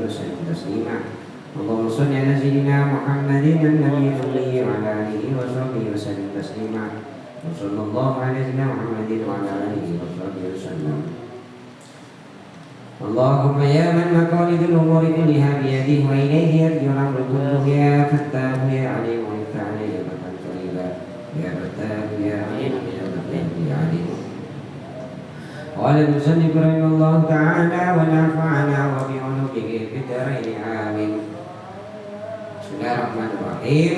وسلم تسليما اللهم صل على سيدنا محمد النبي الأمي وعلى آله وصحبه وسلم تسليما وصلى الله على سيدنا محمد وعلى آله وصحبه وسلم اللهم يا من مقاليد الأمور كلها بيده وإليه يرجع الأمر كله يا فتاه يا عليم افتح علي فتحا قريبا يا فتاه يا عليم يا فتاه يا عليم. قال المصنف رحمه الله تعالى ونفعنا وبعلومه في الدارين آمين. Bismillahirrahmanirrahim.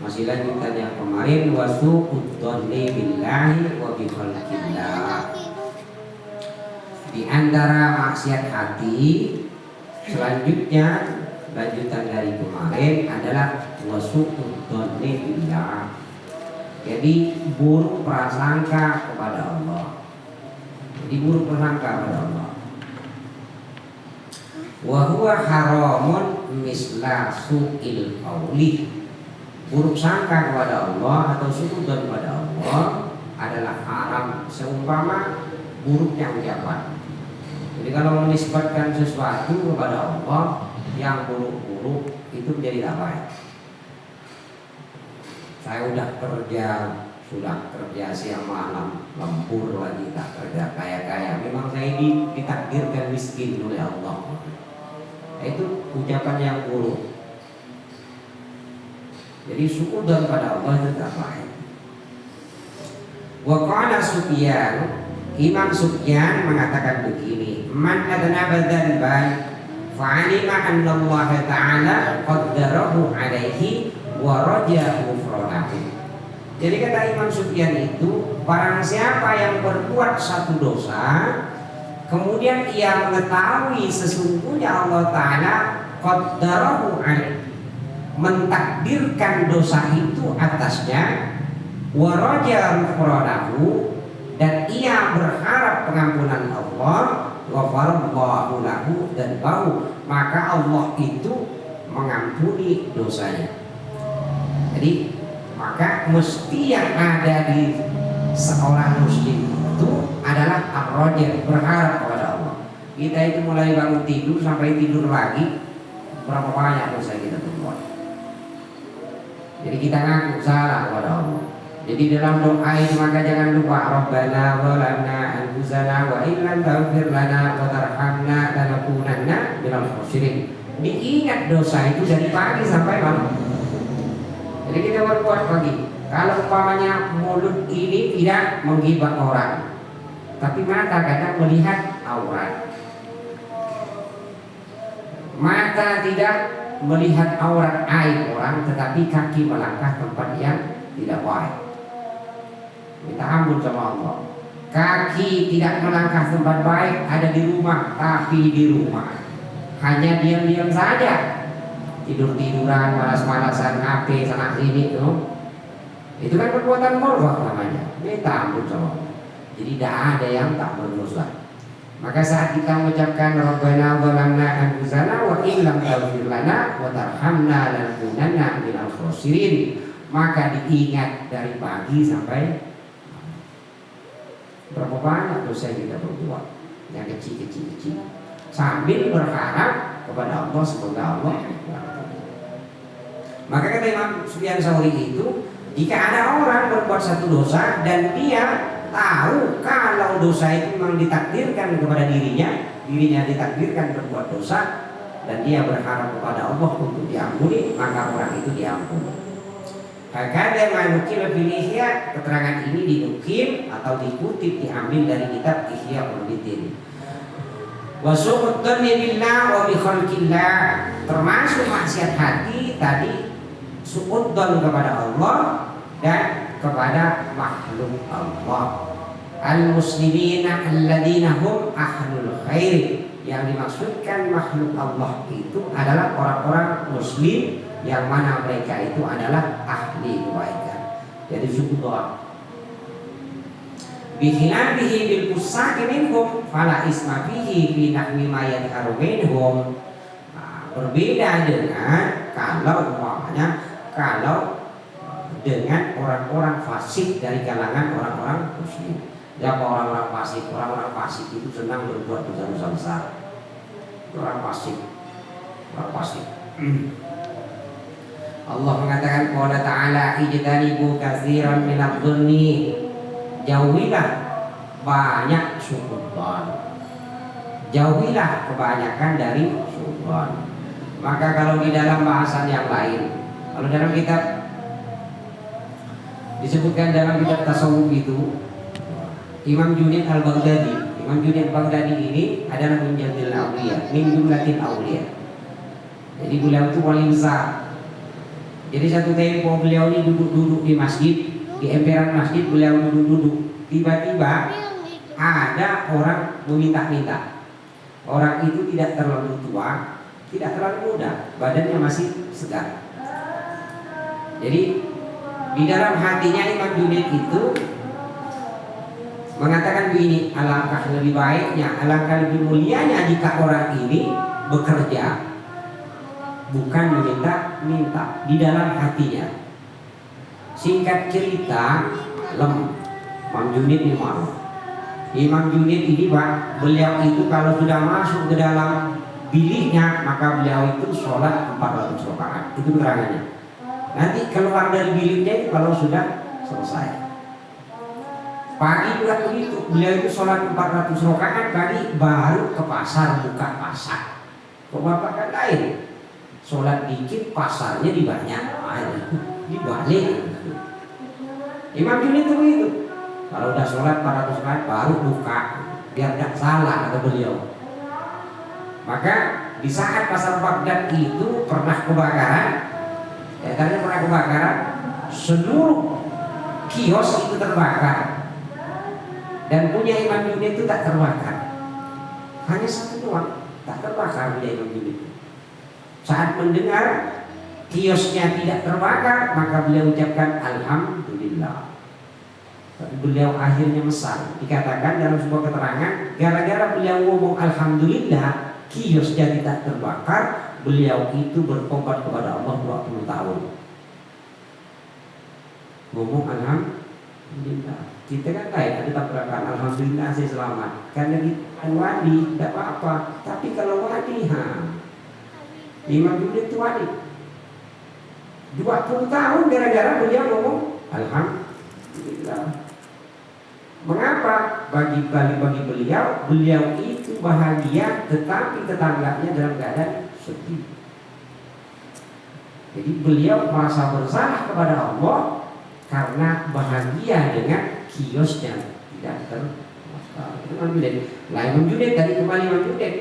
Masih lanjutan yang kemarin wasu'ud dhanni billahi wa bi khalqillah. Di antara maksiat hati selanjutnya lanjutan dari kemarin adalah wasu'ud dhanni billah. Jadi buruk prasangka kepada Allah. Jadi buruk prasangka kepada Allah. Wa huwa haramun misla su'il qauli. Buruk sangka kepada Allah atau suudzon kepada Allah adalah haram seumpama buruknya ucapan. Jadi kalau menisbatkan sesuatu kepada Allah yang buruk-buruk itu menjadi tak baik. Saya sudah kerja siang malam, lembur lagi tak kerja kaya-kaya. Memang saya ditakdirkan miskin oleh Allah. Itu ucapan yang buruk. Jadi suudzon pada Allah itu tak baik. Wa qala Sufyan, Imam Sufyan mengatakan begini, man adnaba dzanban fa'alima anna Allah ta'ala qaddarahu alaihi wa raja ghufranahu. Jadi kata Imam Sufyan itu, barang siapa yang berbuat satu dosa kemudian ia mengetahui sesungguhnya Allah Ta'ala qaddarahu alaihi, mentakdirkan dosa itu atasnya, wa raja ghufranahu, dan ia berharap pengampunan Allah, wa farallahu lahu, dan baru maka Allah itu mengampuni dosanya. Jadi maka mesti yang ada di seorang muslim itu adalah ar-raja, berharap kepada Allah. Kita itu mulai bangun tidur sampai tidur lagi, berapa banyak dosa kita berbuat. Jadi kita ngaku salah kepada Allah. Jadi dalam doa itu maka jangan lupa Rabbana zalamna anfusana wa illam taghfir lana wa tarhamna lanakunanna minal khasirin. Diingat dosa itu dari pagi sampai malam. Jadi kita berbuat pagi. Kalau umpamanya mulut ini tidak menggibah orang, tapi mata kadang melihat aurat. Mata tidak melihat aurat aib orang, tetapi kaki melangkah tempat yang tidak baik. Minta ampun sama Allah. Kaki tidak melangkah tempat baik, ada di rumah, tapi di rumah hanya diam-diam saja, tidur-tiduran, malas-malasan, HP sana sini tuh. Itu kan perbuatan murwah namanya. Minta ampun sama Allah. Jadi tidak ada yang tak berdosa. Maka saat kita mengucapkan Rabbana zalamna anfusana wa illam taghfir lana wa tarhamna lanakunanna minal khasirin, maka diingat dari pagi sampai berapa banyak dosa yang kita berbuat, yang kecil-kecil, sambil berharap kepada Allah semoga Allah. Maka kata Imam Sufyan Tsauri itu, jika ada orang berbuat satu dosa dan dia tahu kalau dosa itu memang ditakdirkan kepada dirinya ditakdirkan berbuat dosa, dan dia berharap kepada Allah untuk diampuni, maka orang itu diampuni. Hakada manukil fil Ihya, keterangan ini dinukil atau dikutip diambil dari kitab Ihya Ulumuddin. Wa su'ud dhanni billah wa bi khalqillah, termasuk maksiat hati tadi suudzon kepada Allah dan kepada makhluk Allah. Al-muslimina alladzina hum ahlul khair, yang dimaksudkan makhluk Allah itu adalah orang-orang muslim yang mana mereka itu adalah ahli kebaikan. Jadi suudzon. Bihilabihi bil fusaqi minhum fala isma fihi fi nahwi ma yadharu minhum. Berbeda dengan kalau dengan orang-orang fasik dari kalangan orang-orang muslim. Siapa orang-orang fasik? Orang-orang fasik itu senang berbuat dosa-dosa besar. Orang fasik pasti. Allah mengatakan qala ta'ala ijtanibu katsiran minadh-dhunni, jauhilah banyak suudzon, jauhilah kebanyakan dari suudzon. Maka kalau di dalam bahasan yang lain, kalau dalam kitab disebutkan dalam kitab tasawuf itu, Imam Junaid al-Baghdadi, Imam Junaid al-Baghdadi ini adalah min jumlatil awliya, min jumlatil awliya. Jadi beliau itu wali besar. Jadi satu tempo beliau ini duduk-duduk di masjid, di emperan masjid beliau duduk-duduk. Tiba-tiba ada orang meminta-minta. Orang itu tidak terlalu tua, tidak terlalu muda, badannya masih segar. Jadi di dalam hatinya Imam Junaid itu mengatakan begini, alangkah lebih baiknya, alangkah lebih mulianya jika orang ini bekerja, bukan meminta-minta di dalam hatinya. Singkat cerita, Imam Junaid ini marah. Imam Junaid ini Pak, beliau itu kalau sudah masuk ke dalam biliknya, maka beliau itu sholat 400 rakaat. Itu keterangannya. Nanti keluar dari biliknya itu kalau sudah selesai. Pagi juga begitu, beliau itu sholat 400 rakaat tadi baru ke pasar buka pasar. Kok bapak kan lain? Sholat dikit pasarnya dibanyak, dibalik. Imam Junaid itu begitu. Kalau udah sholat 400 rakaat baru buka, biar gak salah kata beliau. Maka di saat pasar Baghdad itu pernah kebakaran, katanya pernah kebakaran, seluruh kios itu terbakar. Dan punya Imam Junaid itu tak terbakar, hanya satu doang tak terbakar punya Imam Junaid. Saat mendengar kiosnya tidak terbakar, maka beliau ucapkan alhamdulillah. Tapi beliau akhirnya mesar. Dikatakan dalam sebuah keterangan, gara-gara beliau ngomong alhamdulillah, kiosnya tidak terbakar, beliau itu bertobat kepada Allah 20 tahun. Ngomong alhamdulillah. Kita kan lain, ada tabrakan, alhamdulillah saya selamat. Karena di wadi tidak apa-apa. Tapi kalau wadi, Imam Junaid itu wadi 20 tahun gara-gara beliau ngomong alhamdulillah. Mengapa? Bagi beliau itu bahagia, tetapi tetangganya dalam keadaan sedih. Jadi beliau merasa bersalah kepada Allah karena bahagia dengan kiosnya tidak terbakar. Itu Imam Junaid. Nah, Imam Junaid tadi kembali Imam Junaid.